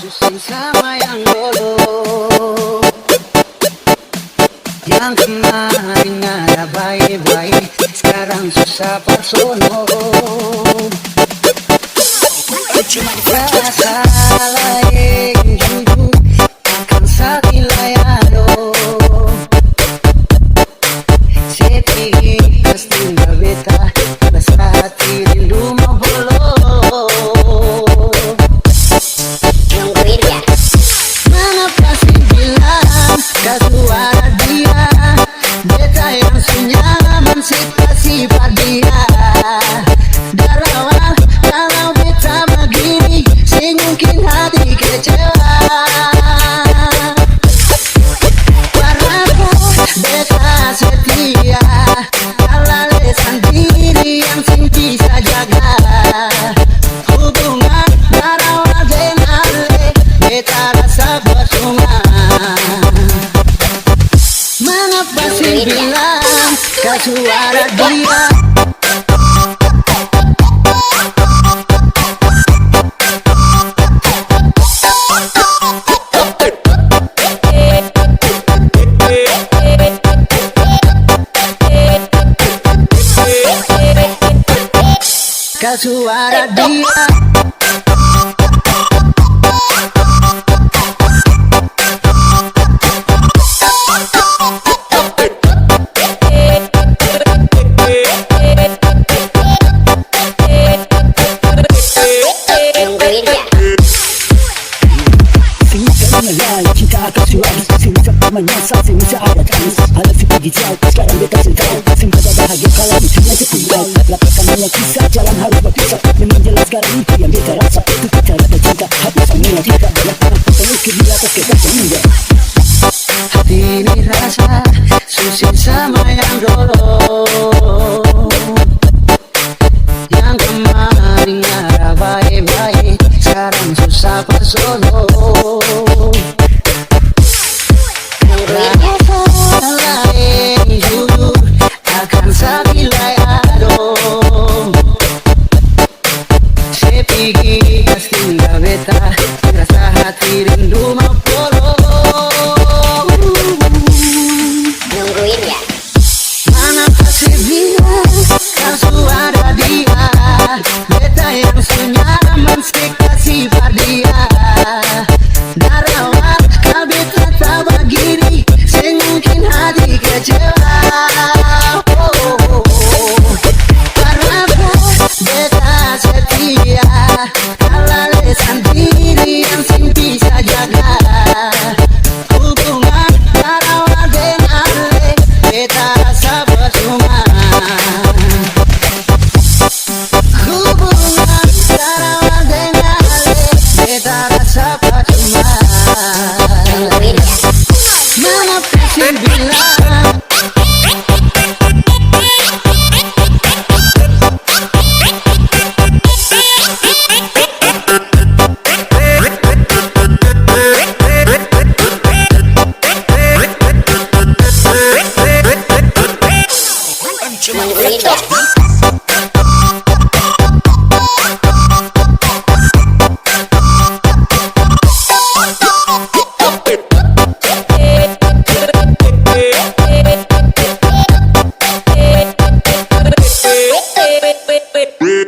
susun sama yang dulu, yang kemarin ada baik-baik, sekarang susah pasono. Rasa lain jujur akan sakit layado, sepigi pasti nggak beta, rasa hati rindu mau bolo. Mengapa sih bilang gak suara dia, beta yang senyaman kasih dia. Dari awal kalau beta begini, sih mungkin hati kecewa. Karena beta setia, kalau sendiri yang sing bisa jaga hubungan dari awal dengan beta rasa percuma. Mengapa sih bilang gak suara dia? Gak suara dia. Cinta akan suara, sing tak menyesal, sing tak ada tangis. Alat si pergi jauh, sekarang beta sendiri. Sing tak bahagia kalau hidupnya setinggal. Lakukan banyak kisah, jalan harus berpisah. Memang jelas sekarang itu yang beta rasa. Itu kita rata cinta, hati sama kita. Lantaran penuh di atas kita sehingga hati ini rasa susah sama yang dulu, yang kemarin ada baik-baik, sekarang susah pasono. Lain jujur akan sakit layado, sepigi pasti nggak beta, rasa hati rindu mau polo. Nungguin ya. Mana pasti bilang kan suara dia, beta yang senyaman kasih dia. Dari awal kau beta tak begini, sing mungkin hati kecewa. Karena beta setia, kalau sendiri yang sing bisa jaga hubungan dari awal dengan beta rasa percuma. Hubungan dari awal dengan beta rasa percuma. Mengapa sih bilang Nungguin ya.